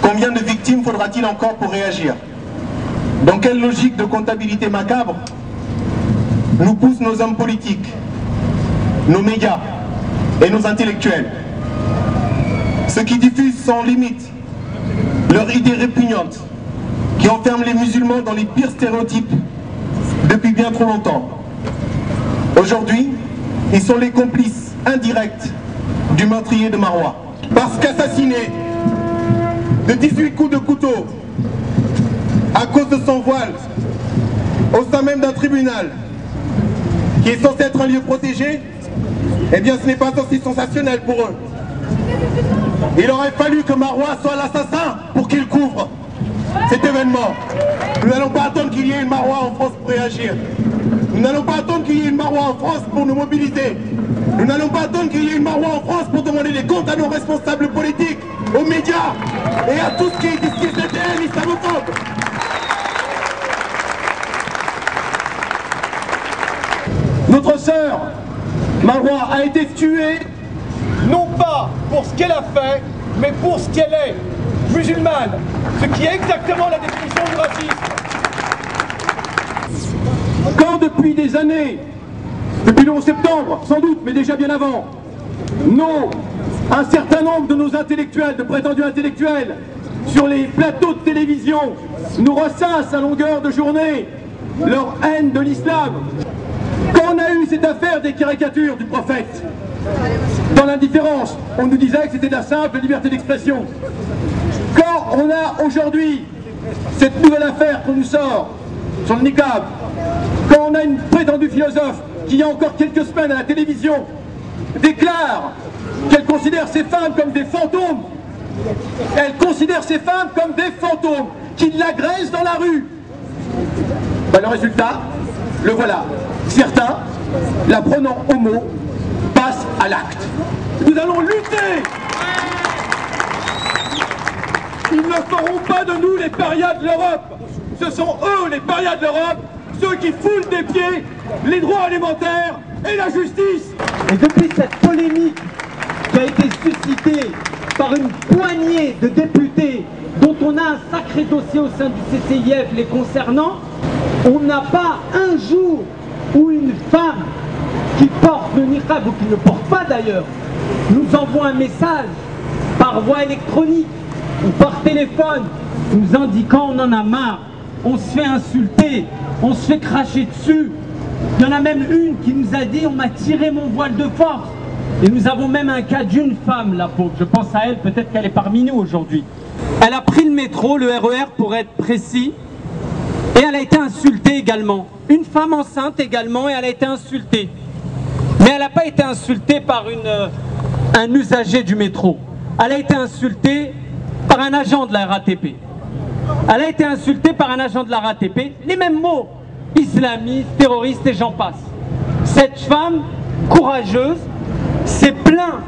Combien de victimes faudra-t-il encore pour réagir? Dans quelle logique de comptabilité macabre nous poussent nos hommes politiques, nos médias et nos intellectuels? Ceux qui diffusent sans limite leur idée répugnante, qui enferme les musulmans dans les pires stéréotypes depuis bien trop longtemps. Aujourd'hui, ils sont les complices indirects du meurtrier de Maroua. Parce qu'assassiné de 18 coups de couteau à cause de son voile au sein même d'un tribunal qui est censé être un lieu protégé, eh bien ce n'est pas aussi sensationnel pour eux. Il aurait fallu que Maroua soit l'assassin pour qu'il couvre cet événement. Nous n'allons pas attendre qu'il y ait une Maroua en France pour réagir. Nous n'allons pas attendre qu'il y ait une Maroua en France pour nous mobiliser. Nous n'allons pas attendre qu'il y ait une Maroua en France pour demander des comptes à nos responsables politiques, aux médias et à tout ce qui est disque de haine islamophobe. Notre sœur Maroua a été tuée non pas pour ce qu'elle a fait, mais pour ce qu'elle est, musulmane, ce qui est exactement la définition du racisme. Quand depuis des années, depuis le 11 septembre, sans doute, mais déjà bien avant, un certain nombre de nos intellectuels, de prétendus intellectuels, sur les plateaux de télévision, nous ressassent à longueur de journée leur haine de l'islam. Quand on a eu cette affaire des caricatures du prophète, dans l'indifférence, on nous disait que c'était de la simple liberté d'expression. Quand on a aujourd'hui cette nouvelle affaire qu'on nous sort sur le niqab, quand on a une prétendue philosophe qui, il y a encore quelques semaines à la télévision, déclare qu'elle considère ces femmes comme des fantômes, elle considère ces femmes comme des fantômes qui l'agressent dans la rue. Ben, le résultat, le voilà. Certains, la prenant au mot, passent à l'acte. Nous allons lutter. Ils ne feront pas de nous les parias de l'Europe. Ce sont eux les parias de l'Europe, ceux qui foulent des pieds les droits alimentaires et la justice. Et depuis cette polémique qui a été suscitée par une poignée de députés dont on a un sacré dossier au sein du CCIF les concernant, on n'a pas un jour où une femme qui porte le niqab ou qui ne le porte pas d'ailleurs nous envoie un message par voie électronique ou par téléphone nous indiquant on en a marre, on se fait insulter, on se fait cracher dessus. Il y en a même une qui nous a dit on m'a tiré mon voile de force. Et nous avons même un cas d'une femme, la pauvre, je pense à elle, peut-être qu'elle est parmi nous aujourd'hui. Elle a pris le métro, le RER pour être précis, et elle a été insultée également. Une femme enceinte également, et elle a été insultée. Mais elle n'a pas été insultée par un usager du métro. Elle a été insultée par un agent de la RATP. Elle a été insultée par un agent de la RATP. Les mêmes mots, islamistes, terroristes et j'en passe. Cette femme courageuse s'est plainte.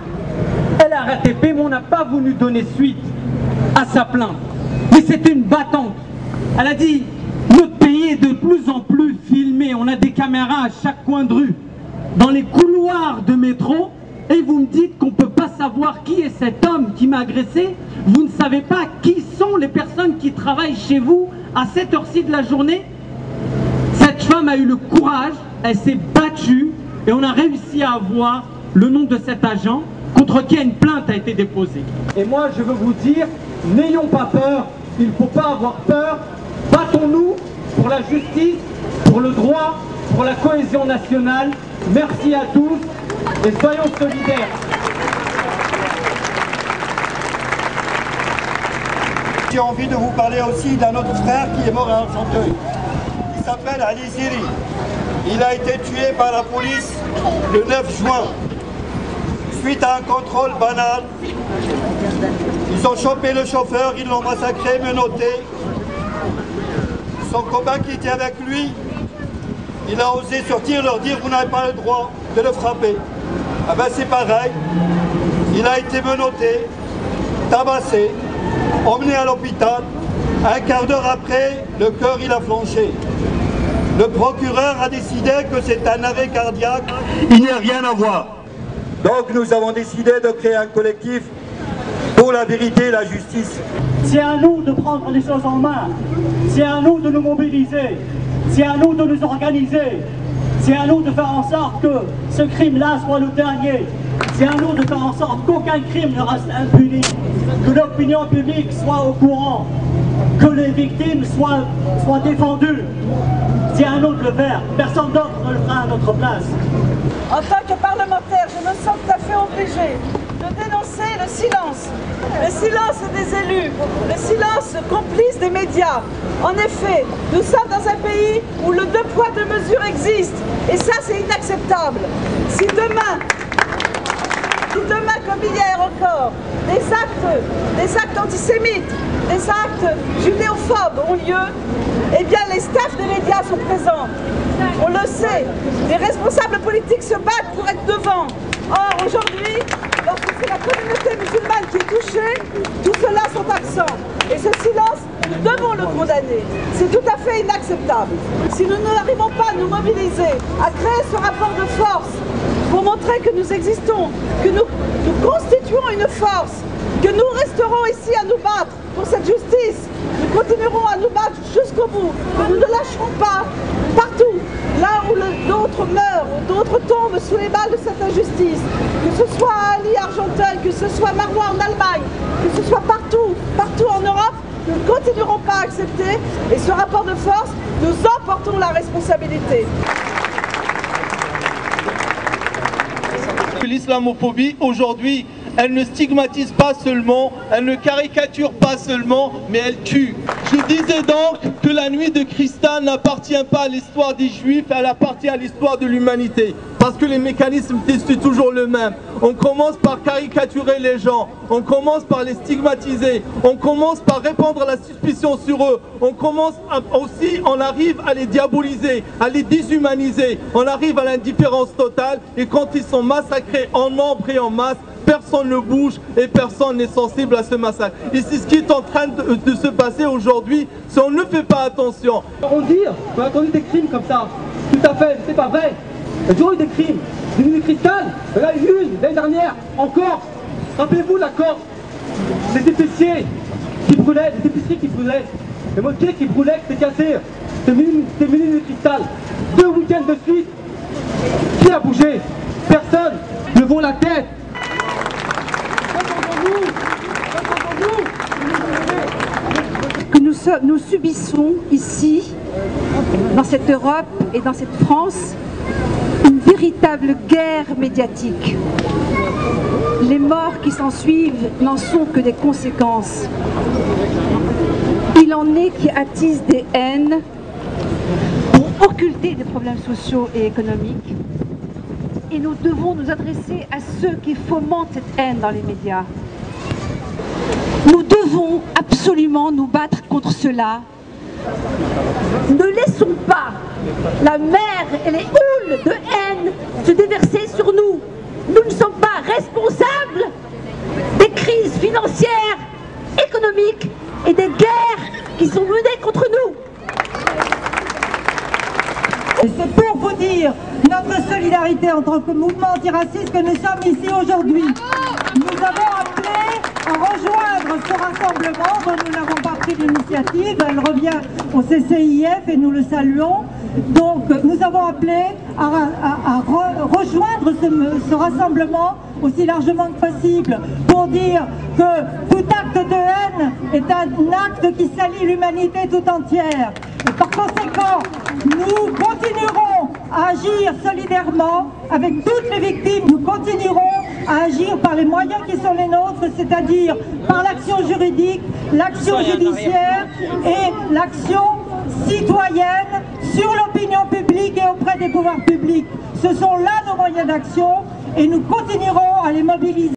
Elle a RATP, mais on n'a pas voulu donner suite à sa plainte. Mais c'était une battante. Elle a dit, notre pays est de plus en plus filmé. On a des caméras à chaque coin de rue. Dans les couloirs de métro, et vous me dites qu'on ne peut pas savoir qui est cet homme qui m'a agressé. Vous ne savez pas qui sont les personnes qui travaillent chez vous à cette heure-ci de la journée. Cette femme a eu le courage, elle s'est battue et on a réussi à avoir le nom de cet agent contre qui une plainte a été déposée. Et moi je veux vous dire, n'ayons pas peur, il ne faut pas avoir peur, battons-nous pour la justice, pour le droit, pour la cohésion nationale. Merci à tous et soyons solidaires. J'ai envie de vous parler aussi d'un autre frère qui est mort à Argenteuil. Il s'appelle Ali Ziri. Il a été tué par la police le 9 juin. Suite à un contrôle banal, ils ont chopé le chauffeur, ils l'ont massacré, menotté. Son copain qui était avec lui, il a osé sortir, leur dire vous n'avez pas le droit de le frapper. Ah ben c'est pareil, il a été menotté, tabassé, emmené à l'hôpital. Un quart d'heure après, le cœur il a flanché. Le procureur a décidé que c'est un arrêt cardiaque. Il n'y a rien à voir. Donc nous avons décidé de créer un collectif pour la vérité et la justice. C'est à nous de prendre les choses en main, c'est à nous de nous mobiliser, c'est à nous de nous organiser, c'est à nous de faire en sorte que ce crime-là soit le dernier, c'est à nous de faire en sorte qu'aucun crime ne reste impuni, que l'opinion publique soit au courant, que les victimes soient défendues. C'est à nous de le faire, personne d'autre ne le fera à notre place. En tant que parlementaire, je me sens tout à fait obligée de dénoncer le silence des élus, le silence complice des médias. En effet, nous sommes dans un pays où le 2 poids 2 mesures existe, et ça c'est inacceptable. Si demain, comme hier encore, des actes antisémites, des actes judéophobes ont lieu, eh bien les staffs des médias sont présents. On le sait, les responsables politiques se battent pour être devant. Or aujourd'hui, lorsque c'est la communauté musulmane qui est touchée, tout cela sont absents. Et ce silence, nous devons le condamner. C'est tout à fait inacceptable. Si nous n'arrivons pas à nous mobiliser, à créer ce rapport de force, pour montrer que nous existons, que nous constituons une force, que nous resterons ici à nous battre pour cette justice, nous continuerons à nous battre jusqu'au bout, que nous ne lâcherons pas partout, là où d'autres meurent, où d'autres tombent sous les balles de cette injustice, que ce soit à Ali Argenteuil, que ce soit Marois en Allemagne, que ce soit partout en Europe, nous ne continuerons pas à accepter, et ce rapport de force, nous en portons la responsabilité. L'islamophobie, aujourd'hui, elle ne stigmatise pas seulement, elle ne caricature pas seulement, mais elle tue. Je disais donc que la nuit de cristal n'appartient pas à l'histoire des Juifs, elle appartient à l'histoire de l'humanité. Parce que les mécanismes sont toujours le même. On commence par caricaturer les gens, on commence par les stigmatiser, on commence par répandre la suspicion sur eux, on arrive à les diaboliser, à les déshumaniser, on arrive à l'indifférence totale, et quand ils sont massacrés en nombre et en masse, personne ne bouge et personne n'est sensible à ce massacre. Et c'est ce qui est en train de se passer aujourd'hui si on ne fait pas attention. On dit qu'on a entendu des crimes comme ça. Tout à fait, c'est pas vrai. Il y a toujours eu des crimes. Des nuits de cristal, il y en a eu une l'année dernière, en Corse. Rappelez-vous la Corse. Des épiciers qui brûlaient, les mosquées qui brûlaient, qui étaient cassées. C'était une nuit de cristal. 2 week-ends de suite. Qui a bougé? Personne. Levons la tête. Que nous subissons ici, dans cette Europe et dans cette France, une véritable guerre médiatique. Les morts qui s'en suivent n'en sont que des conséquences. Il en est qui attisent des haines pour occulter des problèmes sociaux et économiques. Et nous devons nous adresser à ceux qui fomentent cette haine dans les médias. Nous devons absolument nous battre contre cela. Ne laissons pas la mer et les houles de haine se déverser sur nous. Nous ne sommes pas responsables des crises financières, économiques et des guerres qui sont menées contre nous. C'est pour vous dire notre solidarité en tant que mouvement antiraciste que nous sommes ici aujourd'hui. Nous avons appelé à rejoindre ce rassemblement dont nous n'avons pas pris l'initiative. Elle revient au CCIF et nous le saluons. Donc nous avons appelé à rejoindre ce rassemblement aussi largement que possible pour dire que tout acte de haine est un acte qui salit l'humanité tout entière. Et par conséquent, nous continuerons à agir solidairement avec toutes les victimes. Nous continuerons à agir par les moyens qui sont les nôtres, c'est-à-dire par l'action juridique, l'action judiciaire et l'action citoyenne sur l'opinion publique et auprès des pouvoirs publics. Ce sont là nos moyens d'action et nous continuerons à les mobiliser.